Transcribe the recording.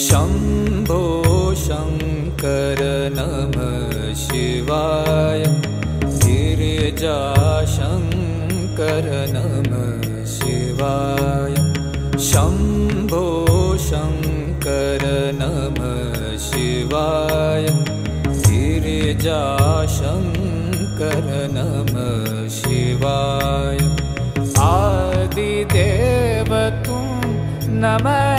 शम्भो शङ्कर नमः शिवाय गिरिजाशङ्कर नमः शिवाय शम्भो शङ्कर नमः शिवाय गिरिजाशङ्कर नमः शिवाय आदिदेव तुम नमः